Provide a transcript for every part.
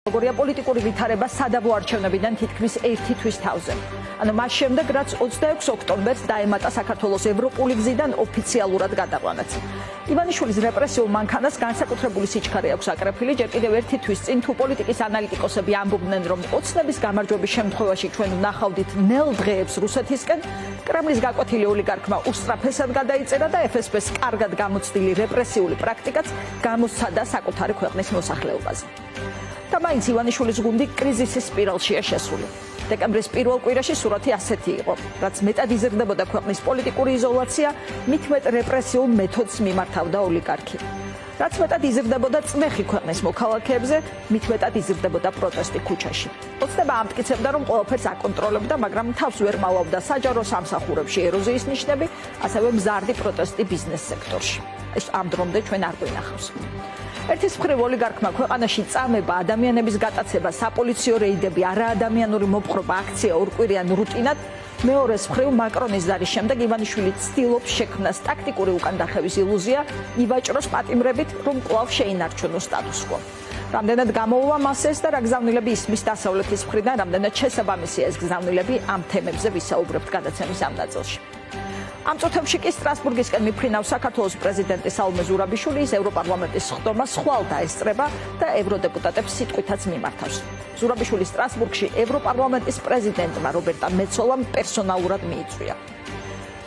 როგორია პოლიტიკური ვითარება სადავო არჩევნებიდან თითქმის 1 თვის თავზე. ანუ მას შემდეგ, რაც 26 ოქტომბერს დაემატა საქართველოს ევროპული გზიდან ოფიციალურად გადაყვანაც. ივანიშვილის რეპრესიულ მანქანას განსაკუთრებული სიჩქარე აქვს აკრეფილი, ჯერ კიდევ 1 თვის წინ თუ პოლიტიკის ანალიტიკოსები ამბობდნენ, რომ ოცნების გამარჯვების შემთხვევაში ჩვენ ვნახავდით ნელ დღეებს რუსეთისკენ, კრემლის გაკვეთილი ოლიგარქმა უსწრაფესად გადაიწერა და FSB-ს კარგად გამოცდილი რეპრესიული პრაქტიკაც გამოსცადა საკუთარი ქვეყნის მოსახლეობაზე. და მაინც ივანიშვილის გუნდი კრიზისის სპირალშია შესული. დეკემბრის პირველ კვირაში სურათი ასეთი იყო, რაც მეტად იზრდებოდა ქვეყნის პოლიტიკური იზოლაცია, მით მეტ რეპრესიულ მეთოდს მიმართავდა ოლიგარქი. რაც მეტად იზრდებოდა წმეხი ქვეყნის მოქალაქეებზე, მით მეტად იზრდებოდა პროტესტი ქუჩაში. ოცნება ამტკიცებდა, რომ ყველაფერს აკონტროლებდა, მაგრამ თავს ვერ მალავდა საჯარო სამსახურებში ეროზიის ნიშნები, ასევე მზარდი პროტესტი ბიზნეს სექტორში. ეს ამ დრომდე ჩვენ არ გვინახავს. ერთის მხრივ ოლიგარქმა ქვეყანაში წამება, ადამიანების გატაცება, საპოლიციო რეიდები, არაადამიანური მოპყრობა, აქცია ორკვირიან რუტინად, მეორეს მხრივ მაკრონის ზარის შემდეგ ივანიშვილი ცდილობს შექმნას ტაქტიკური უკანდახევის ილუზია, ივაჭროს პატიმრებით, რომ კვლავ შეინარჩუნოს სტატუს-კვო. რამდენად გამოუვა მას ეს და რა გზავნილები ისმის დასავლეთის მხრიდან, რამდენად შესაბამისია ეს გზავნილები ამ თემებზე ვისაუბრებთ გადაცემის ამ ნაწილში. ამ წუთებში კი სტრასბურგისკენ მიფრინავს საქართველოს პრეზიდენტი საულმე ზურაბიშვილი, ის ევროპარლამენტის ხდომას ხვალ დაესწრება და ევროდეპუტატებს სიტყვითაც მიმართავს. ზურაბიშვილი სტრასბურგში ევროპარლამენტის პრეზიდენტმა რობერტა მეცოლამ პერსონალურად მიიწვია.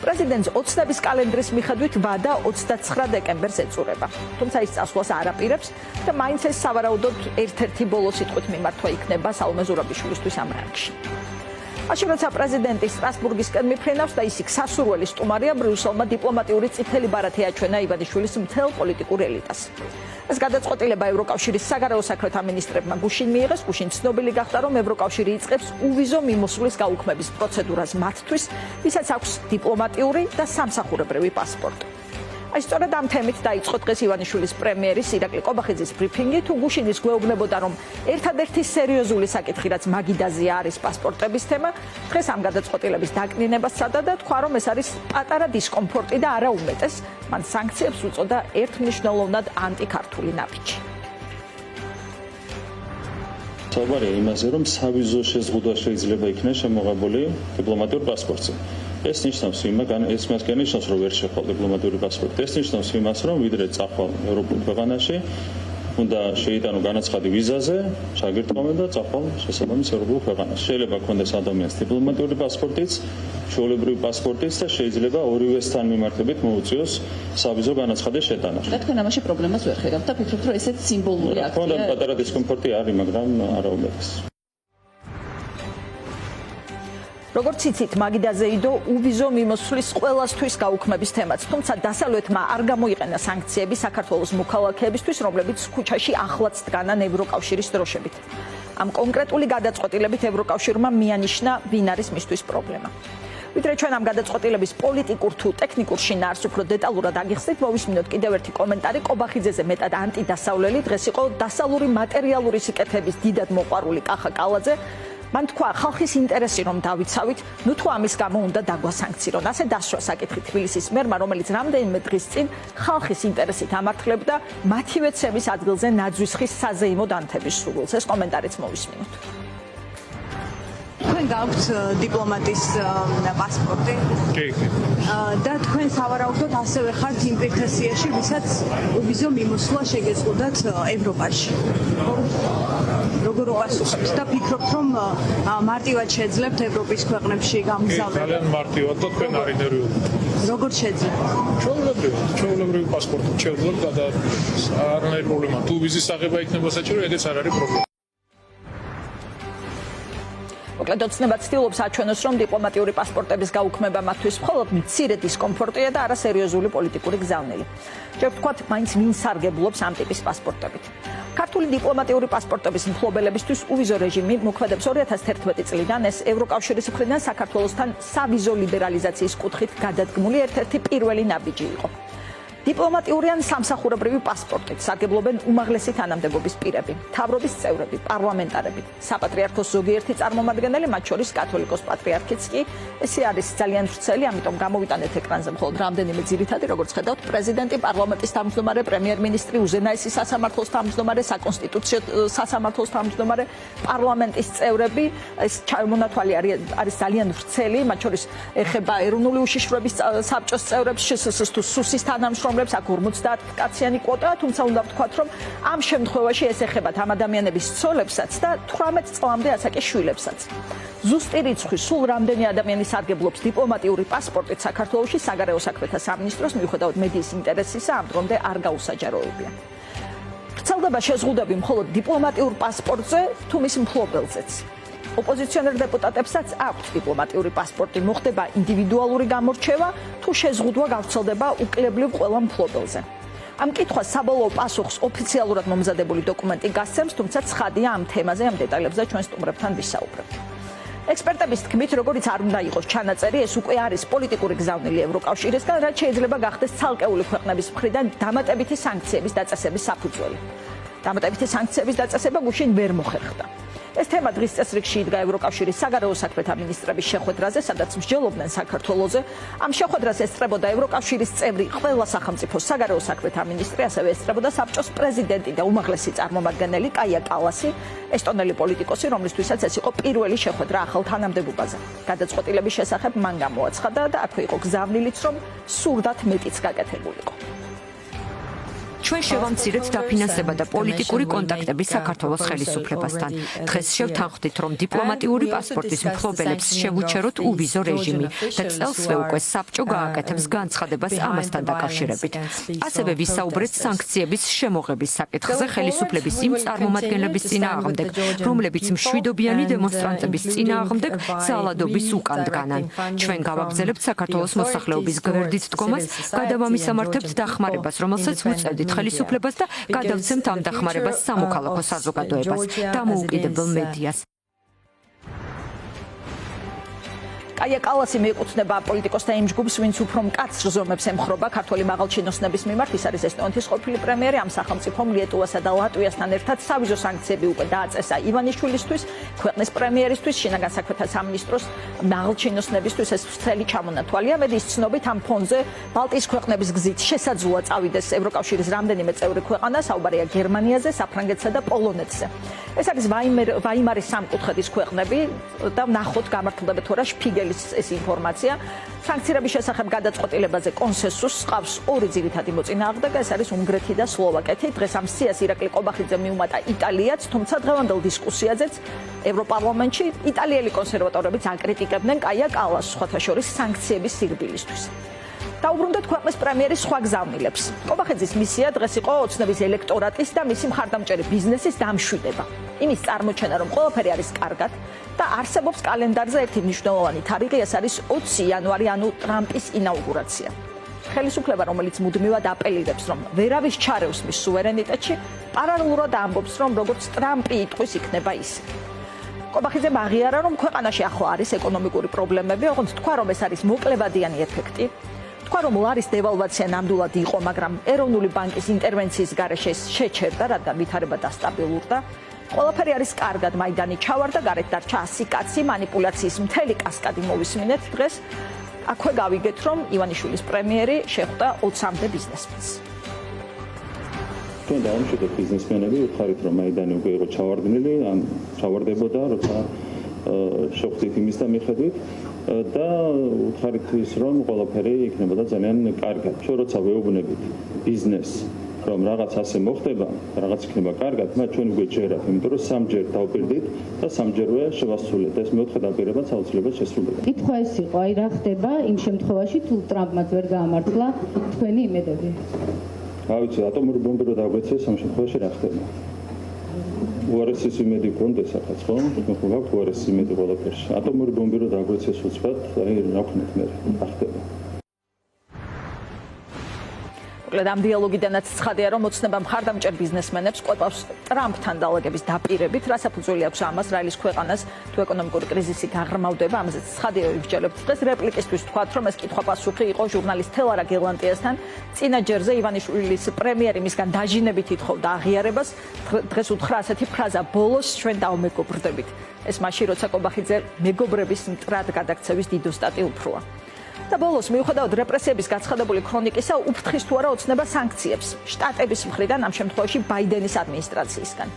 პრეზიდენტს ოცნების კალენდრის მიხედვით ვადა 29 დეკემბერს ეწურება. თუმცა ის წასვლას არ აპირებს და მაინც ეს სავარაუდოდ ერთ-ერთი ბოლო სიტყვით მიმართვა იქნება საულმე ზურაბიშვილისთვის ამ რანგში. მაშინ როცა პრეზიდენტი სტრასბურგისკენ მიფრინავს და ისიქ სასურველი სტუმარია, ბრიუსელმა დიპლომატიური წითელი ბარათი აჩვენა ივანიშვილის მთელ პოლიტიკურ ელიტას. ეს გადაწყვეტილება ევროკავშირის საგარეო საქმეთა მინისტრებმა გუშინ მიიღეს. გუშინ ცნობილი გახდა, რომ ევროკავშირი იწყებს უვიზო მიმოსვლის გაუქმების პროცედურას მათთვის, ვისაც აქვს დიპლომატიური და სამსახურებრივი პასპორტი. აი სწორედ ამ თემით დაიწყო დღეს ივანიშვილის პრემიერის ირაკლი ყობახიძის ბრიფინგი. თუ გუშინ ის გვეუბნებოდა, რომ ერთადერთი სერიოზული საკითხი, რაც მაგიდაზია არის პასპორტების თემა, დღეს ამ გადაწყვეტილების დაკნინებას სცადა და თქვა, რომ ეს არის პატარა დისკომფორტი და არა უმეტეს. მან სანქციებს უწოდა ერთმნიშვნელოვნად ანტიქართული ნაბიჯი. საუბარია იმაზე, რომ სავიზო შეზღუდვა შეიძლება იქნეს შემოღებული დიპლომატიურ პასპორტზე. ეს ნიშნავს ეს მას განისხავს, რომ ვერ შეხვდა დიპლომატიური პასპორტი. ეს ნიშნავს იმას, რომ ვიდრე წახვალ ევროპულ ქვეყანაში, უნდა შეიტანო განაცხადი ვიზაზე, შაგირდყომე და წახვალ შესაბამის ევროპულ ქვეყანაში. შეიძლება ქონდეს ადამიანს დიპლომატიური პასპორტიც, ჩვეულებრივი პასპორტიც და შეიძლება ორივესთან მიმართებით მოუწიოს სავიზო განაცხადის შეტანა. და თქვენ ამაში პრობლემას ვერ ხედავთ და ფიქრობთ, რომ ესეც სიმბოლური აქტია. ხონდა პატარა დისკომფორტი არის, მაგრამ არა უმეტეს. როგორც იცით, მაგიდაზე იდო უვიზო მიმოსვლის ყველასთვის გაუქმების თემაც, თუმცა დასავლეთმა არ გამოიყენა სანქციები საქართველოს მოქალაქეებისთვის, რომლებიც ქუჩაში ახლაც დგანან ევროკავშირის დროშებით. ამ კონკრეტული გადაწყვეტილებით ევროკავშირმა მიანიშნა, ვინ არის მისთვის პრობლემა. ვიდრე ჩვენ ამ გადაწყვეტილების პოლიტიკურ თუ ტექნიკურ შინაარსს უფრო დეტალურად აგიხსნით, მოვისმინოთ კიდევ ერთი კომენტარი ყობახიძეზე მეტად ანტიდასავლელი. დღეს იყო დასავლური მატერიალური სიკეთების დიდად მოყვარული კახა კალაძე. მან თქვა, ხალხის ინტერესი რომ დავიცავით, ნუ თუ ამის გამო უნდა დაგვასანქცირონ. ასე დასვა საკითხი თბილისის მერმა, რომელიც რამდენიმე დღის წინ ხალხის ინტერესით ამართლებდა მათივე ცემის ადგილზე ნაძვის ხის საზეიმო დანთების სურვილს. ეს კომენტარიც მოვისმინოთ. თქვენ გაქვთ დიპლომატის პასპორტი? კი. და თქვენ სავარაუდოდ ასევე ხართ იმ პროფესიაში, ვისაც უვიზო მიმოსვლა შეგეწყვეტათ ევროპაში. როგორ უპასუხებთ და ფიქრობთ, რომ მარტივად შეძლებთ ევროპის ქვეყნებში გამგზავრება? ძალიან მარტივად და თქვენ არ ინერვიულობთ. როგორ შეძლებთ? ჩვეულებრივი პასპორტი შეძლებთ და არანაირი პრობლემა. თუ ვიზის აღება იქნება საჭირო, ეგეც არ არის პრობლემა. მოკლედ ოცნება ცდილობს აჩვენოს, რომ დიპლომატიური პასპორტების გაუქმება მათთვის მხოლოდ მცირე დისკომფორტია და არა სერიოზული პოლიტიკური გზავნილი. ჯერ ვთქვათ, მაინც ვინ სარგებლობს ამ ტიპის პასპორტებით. ქართული დიპლომატიური პასპორტების მფლობელებისთვის უვიზო რეჟიმი მოქმედებს 2011 წლიდან. ეს ევროკავშირის მხრიდან საქართველოსთან სავიზო ლიბერალიზაციის კუთხით გადადგმული ერთ-ერთი პირველი ნაბიჯი იყო. დიპლომატიური ან სამსახურებრივი პასპორტით სარგებლობენ უმაღლესი თანამდებობის პირები, მთავრობის წევრები, პარლამენტარები, საპატრიარქოს ზოგიერთი წარმომადგენელი, მათ შორის კათოლიკოს პატრიარქიც კი. ესე არის ძალიან ვრცელი, ამიტომ გამოვიტანეთ ეკრანზე მხოლოდ რამდენიმე ძირითადი, როგორც ხედავთ, პრეზიდენტი, პარლამენტის თავმჯდომარე, პრემიერ-მინისტრი, უზენაესი სასამართლოს თავმჯდომარე, საკონსტიტუციო სასამართლოს თავმჯდომარე, პარლამენტის წევრები. ეს ჩამონათვალი არის ძალიან ვრცელი, მათ შორის ეხება ეროვნული უშიშროების საბჭოს წევრებს, შსს თუ სუსის თანამშრომლებს, აქ 50 კაციანი კვოტაა, თუმცა უნდა ვთქვათ, რომ ამ შემთხვევაში ეს ეხებათ ამ ადამიანების ცოლებსაც და 18 წლამდე ასაკის შვილებსაც. ზუსტი რიცხვი, სულ რამდენი ადამიანი სარგებლობს დიპლომატიური პასპორტით საქართველოში საგარეო საქმეთა სამინისტროს მიუხედავად მედიის ინტერესისა ამ დღემდე არ გაუსაჯაროებია. ვრცელდება შეზღუდვები მხოლოდ დიპლომატიურ პასპორტზე თუ მის მფლობელზეც. ოპოზიციონერ დეპუტატებსაც აქვთ დიპლომატიური პასპორტი, მოხდება ინდივიდუალური გამორჩევა თუ შეზღუდვა გავრცელდება უკლებლივ ყველა მფლობელზე. ამ კითხვას საბოლოო პასუხს ოფიციალურად მომზადებული დოკუმენტი გასცემს, თუმცა ცხადია ამ თემაზე, ამ დეტალებზე ჩვენ სტუმრებთან ვისაუბრებთ. ექსპერტების თქმით, როგორც არ უნდა იყოს ჩანაწერი, ეს უკვე არის პოლიტიკური გზავნილი ევროკავშირისგან, რაც შეიძლება გახდეს ცალკეული ქვეყნების მხრიდან დამატებითი სანქციების დაწესების საფუძველი. დამატებითი სანქციების დაწესება გუშინ ვერ მოხერხდა. ეს თემა დღის წესრიგში იდგა ევროკავშირის საგარეო საქმეთა მინისტრების შეხვედრაზე, სადაც მსჯელობდნენ საქართველოზე. ამ შეხვედრას ესწრებოდა ევროკავშირის წევრი ყველა სახელმწიფოს საგარეო საქმეთა მინისტრი, ასევე ესწრებოდა საბჭოს პრეზიდენტი და უმაღლესი წარმომადგენელი კაია კალასი, ესტონელი პოლიტიკოსი, რომლისთვისაც ეს იყო პირველი შეხვედრა ახალ თანამდებობაზე. გადაწყვეტილების შესახებ მან გამოაცხადა და აქვე იყო გზავნილიც, რომ სურდათ მეტიც გაკეთებულიყო. ჩვენ შევამცირეთ დაფინანსება და პოლიტიკური კონტაქტები საქართველოს ხელისუფლებასთან. დღეს შევთანხმდით, რომ დიპლომატიური პასპორტის მფლობელებს შევუჩეროთ უვიზო რეჟიმი და წელსვე უკვე საბჭო გააკეთებს განცხადებას ამასთან დაკავშირებით. ასევე ვისაუბრეთ სანქციების შემოღების საკითხზე ხელისუფლების იმ წარმომადგენლების წინააღმდეგ, რომლებიც მშვიდობიანი დემონსტრანტების წინააღმდეგ ძალადობის უკან დგანან. ჩვენ გავაგრძელებთ საქართველოს მოსახლეობის გვერდით დგომას, გადავამისამართებთ დახმარებას, რომელსაც ვუწევდით ხელისუფლებას და გადავცემთ ამ დახმარებას სამოქალაქო საზოგადოებას, დამოუკიდებელ მედიას. კაია კალასი მიეკუთვნება პოლიტიკოსთა იმ ჯგუფს, ვინც უფრო მკაცრ ზომებს ემხრობა ქართული მაღალჩინოსნების მიმართ. ის არის ესტონეთის ყოფილი პრემიერი, ამ სახელმწიფომ ლიეტუვასა და ლატვიასთან ერთად სავიზო სანქციები უკვე დააწესა ივანიშვილისთვის, ქვეყნის პრემიერისთვის, შინაგან საქმეთა სამინისტროს მაღალჩინოსნებისთვის. ეს ვრცელი ჩამონათვალია. მედიის ცნობით ამ ფონზე ბალტიის ქვეყნების გზით შესაძლოა წავიდეს ევროკავშირის რამდენიმე წევრი ქვეყანა, საუბარია გერმანიაზე, საფრანგეთსა და პოლონეთზე. ეს არის ვაიმარის სამკუთხედის ქვეყნები და ნახოთ გამართლდება თუ არა შპიგელის ეს ინფორმაცია. სანქციების შესახებ გადაწყვეტილებაზე კონსენსუსს ჰყავს ორი ძირითადი მოწინააღმდეგე, ეს არის უნგრეთი და სლოვაკეთი. დღეს ამ სიას ირაკლი ყობახიძე მიუმატა იტალიაც, თუმცა დღევანდელ დისკუსიაზეც ევროპარლამენტში იტალიელი კონსერვატორებიც აკრიტიკებდნენ კაია კალასს, სხვათა შორის სანქციების სირბილისთვის. დაუბრუნდეთ ქვეყნის პრემიერის სხვა გზავნილებს. ყობახიძის მისია დღეს იყო ოცნების ელექტორატის და მისი მხარდამჭერი ბიზნესის დამშვიდება. იმის წარმოჩენა, რომ ყველაფერი არის კარგად და არსებობს კალენდარზე ერთი მნიშვნელოვანი თარიღი, ეს არის 20 იანვარი, ანუ ტრამპის ინაუგურაცია. ხელისუფლება, რომელიც მუდმივად აპელირებს, რომ ვერავის ჩარევს მის სუვერენიტეტში, პარალელურად ამბობს, რომ როგორც ტრამპი იტყვის, იქნება ისე. ყობახიძემ აღიარა, რომ ქვეყანაში ახლა არის ეკონომიკური პრობლემები, ოღონდ თქვა, რომ ეს არის მოკლევადიანი ეფექტი. თქვა, რომ ლარის დევალვაცია ნამდვილად იყო, მაგრამ ეროვნული ბანკის ინტერვენციის გარეშე შეჩერდა, რადგან ვითარება დასტაბილურდა. ყველაფერი არის კარგად, მაიდანი ჩავარდა, გარეთ დარჩა 100 კაცი, მანიპულაციის მთელი კასკადი მოვისმინეთ დღეს. აქვე გავიგეთ, რომ ივანიშვილის პრემიერი შეხვდა 20-მდე ბიზნესმენს. ჩვენ დავამშვიდეთ ბიზნესმენები, ვიხარით, რომ მაიდანი უკვე იყო ჩავარდნილი, ან ჩავარდებოდა, როცა შეხვდით იმის და მიხედვით. და ვხარით ის, რომ ყველაფერი იქნებოდა ძალიან კარგად. ჩვენ როცა ვეუბნებით ბიზნესს, რომ რაღაც ასე მოხდება, რაღაც იქნება კარგად, მათ ჩვენ გვეჯერათ, იმიტომ რომ სამჯერ დავპირდით და სამჯერვე შევასრულეთ. ეს მეოთხე დაპირებაც აუცილებლად შესრულდება. კითხვა ეს იყო, აი რა ხდება იმ შემთხვევაში, თუ ტრამპმაც ვერ გაამართლა თქვენი იმედები? რა ვიცი, ატომური ბომბი რო დაგვეცეს, ამ შემთხვევაში რა ხდება? უარესის იმედი გქონდეს ახაც, ხო? გვაქვს უარესის იმედი ყველაფერში. ატომური ბომბი რო დაგვეცეს უცბად, აი რა ვქნათ მე, რა ხდება? მოკლედ ამ დიალოგიდანაც ცხადია, რომ ოცნება მხარდამჭერ ბიზნესმენებს ყვეპავს ტრამპთან დალაგების დაპირებით, რა საფუძველი აქვს ამას, რა ის ქვეყანას თუ ეკონომიკური კრიზისი გაღრმავდება, ამაზეც ცხადია ვიბჯერებთ დღეს რეპლიკისთვის თქვათ, რომ ეს კითხვა-პასუხი იყო ჟურნალისტ თელარა გელანტიასთან წინა ჯერზე ივანიშვილის პრემიერი მისგან დაჟინებით ითხოვდა აღიარებას, დღეს უთხრა ასეთი ფრაზა: ბოლოს ჩვენ დავმეგობრდებით. ეს მაშინ როცა კობახიძე მეგობრების მტრად გადაქცევის დიდო სტატიუფროა. და ბოლოს მიუხედავად რეპრესიების გაცხადებული ქრონიკისა, უფრთხის თუ არა ოცნება სანქციებს შტატების მხრიდან, ამ შემთხვევაში ბაიდენის ადმინისტრაციისგან.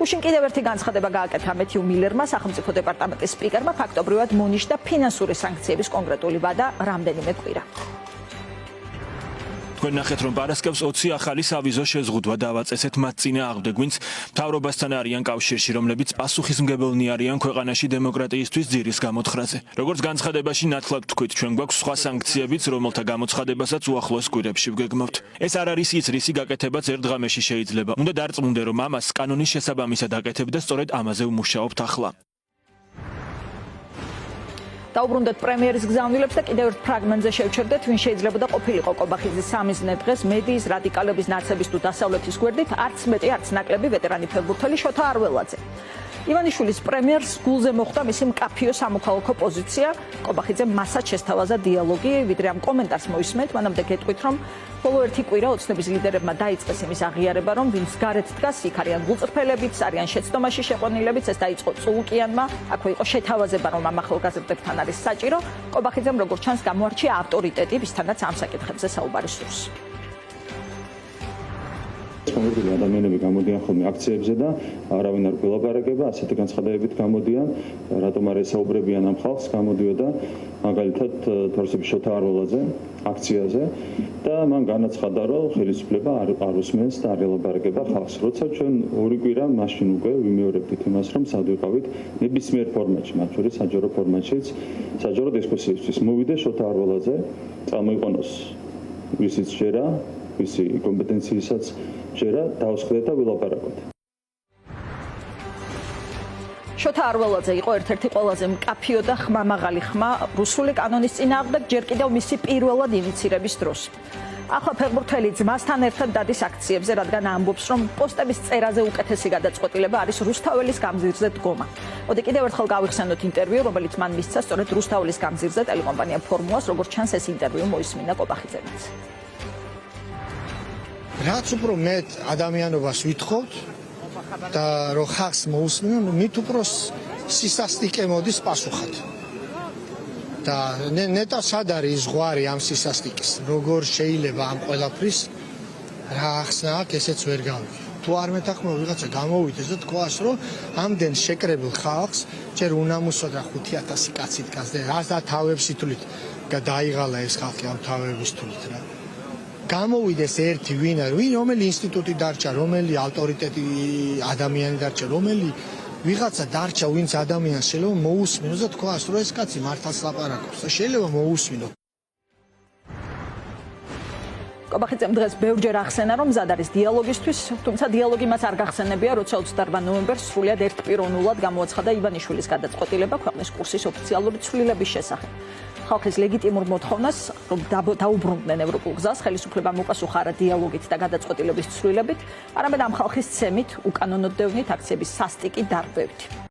გუშინ კიდევ ერთი განცხადება გააკეთა მეთიუ მილერმა, სახელმწიფო დეპარტამენტის სპიკერმა, ფაქტობრივად მონიშნა ფინანსური სანქციების კონკრეტული ვადა რამდენიმე კვირა. თქვენ ნახეთ, რომ პარასკევს 20 ახალი სავიზო შეზღუდვა დავაწესეთ მათ წინააღმდეგ, ვინც მთავრობასთან არიან კავშირში, რომლებიც პასუხისმგებელნი არიან ქვეყანაში დემოკრატიისთვის ძირის გამოთხრაზე. როგორც განცხადებაში ნათლად თქვით, ჩვენ გვაქვს სხვა სანქციებიც, რომელთა გამოცხადებასაც უახლოეს კვირებში ვგეგმავთ. ეს არ არის ის, რისი გაკეთებაც ერთ ღამეში შეიძლება. უნდა დარწმუნდე, რომ ამას კანონის შესაბამისად აკეთებ და სწორედ ამაზე ვმუშაობთ ახლა. დაუბრუნდეთ პრემიერის გზავნილებს და კიდევ ერთ ფრაგმენტზე შევჩერდეთ, ვინ შეიძლებოდა ყოფილიყო კობახიძის სამიზნე დღეს მედიის რადიკალების ნაცების თუ დასავლეთის გვერდით, არც მეტი არც ნაკლები ვეტერანი ფეხბურთელი შოთა არველაძე. ივანიშვილის პრემიერს გულზე მოხვდა მისი მკაფიო სამოქალაქო პოზიცია, კობახიძემ მასად შესთავაზა დიალოგი, ვიდრე ამ კომენტარს მოისმენთ, მანამდე გეტყვით, რომ ბოლო ერთი კვირა ოცნების ლიდერებმა დაიწყეს იმის აღიარება, რომ ვინც გარეთ დგას, იქ არიან გულწრფელებიც, არიან შეცდომაში შეყვანილებიც, ეს დაიწყო წულკიანმა, აქვე იყო შეთავაზება, რომ ამ ახალგაზრდებთან არის საჭირო, კობახიძემ როგორც ჩანს გამოარჩია ავტორიტეტი, ვისთანაც ამ საკითხებზე საუბარი სურს. კონკრეტული ადამიანები გამოდიან ხოლმე აქციებზე და არავინ არ გველაპარაკება, ასეთი განცხადებებით გამოდიან, რატომ არ ესაუბრებიან ამ ხალხს, გამოდიოდა მაგალითად თორსები შოთა არველაძე აქციაზე და მან განაცხადა, რომ ხელისუფლება არ უსმენს და არ ელაპარაკება ხალხს. როცა ჩვენ ორი კვირა მაშინ უკვე ვიმეორებდით იმას, რომ სად ვიყავით ნებისმიერ ფორმატში, მათ შორის საჯარო ფორმატშიც, საჯარო დისკუსიისთვის. მოვიდა შოთა არველაძე, წამოიყენოს ვისიც შეერა, ვისი კომპეტენცияსაც შეერა, დავსხდეთ და ვილაპარაკოთ. შოთა არველაძე იყო ერთ-ერთი ყველაზე მკაფიო და ხმამაღალი ხმა რუსული კანონის წინააღმდეგ, ჯერ კიდევ მისი პირველად ინიცირების დროს. ახლა ფეხბურთელი ძმასთან ერთად დადის აქციებზე, რადგან ამბობს, რომ პოსტების წერაზე უკეთესი გადაწყვეტილება არის რუსთაველის გამზირზე დგომა. მოდი კიდევ ერთხელ გავიხსენოთ ინტერვიუ, რომელიც მან მისცა სწორედ რუსთაველის გამზირზე ტელეკომპანია ფორმულას, როგორც ჩანს ეს ინტერვიუ მოისმინა კობახიძემაც. რაც უფრო მეტ ადამიანობას ვითხოვთ და რო ხალხს მოусმინონ, მით უფრო სისასტიკე მოდის პასუხად. და ნეტა სად არის ზღვარი ამ სისასტიკის? როგორ შეიძლება ამ ყველაფრის რა ახსნა აქვს, ესეც ვერ გავიგე. თუ არ მეთანხმება ვიღაცა გამოვიდეს და თქვას, რომ ამდენ შეკრებილ ხალხს ჯერ უნამუსოდ რა 5000 კაცი დგას და რა თავებს ითვლით დაიღალა ეს ხალხი ამ თავების თვლით რა. გამოვიდეს ერთი რომელი ინსტიტუტი დარჩა, რომელი ავტორიტეტი ადამიანი დარჩა, რომელი ვიღაცა დარჩა, ვინც ადამიანს შეიძლება მოусმინოს და თქვას, რომ ეს კაცი მართლაც ლაპარაკობს და შეიძლება მოусმინოს. კობახიძემ დღეს ბევრჯერ ახსენა, რომ მზად არის დიალოგისთვის, თუმცა დიალოგი მას არ გახსენებია, როცა 28 ნოემბერს სრულიად ერთპიროვნულად გამოაცხადა ივანიშვილის გადაწყვეტილება ქვეყნის კურსის ოფიციალური ცვლილების შესახებ. ხალხის ლეგიტიმურ მოთხოვნას, რომ დაუბრუნდნენ ევროპულ გზას, ხელისუფლებამ უპასუხა არა დიალოგით და გადაწყვეტილების ცვლილებით, არამედ ამ ხალხის ცემით, უკანონოდ დევნით აქციების სასტიკი დარღვევით.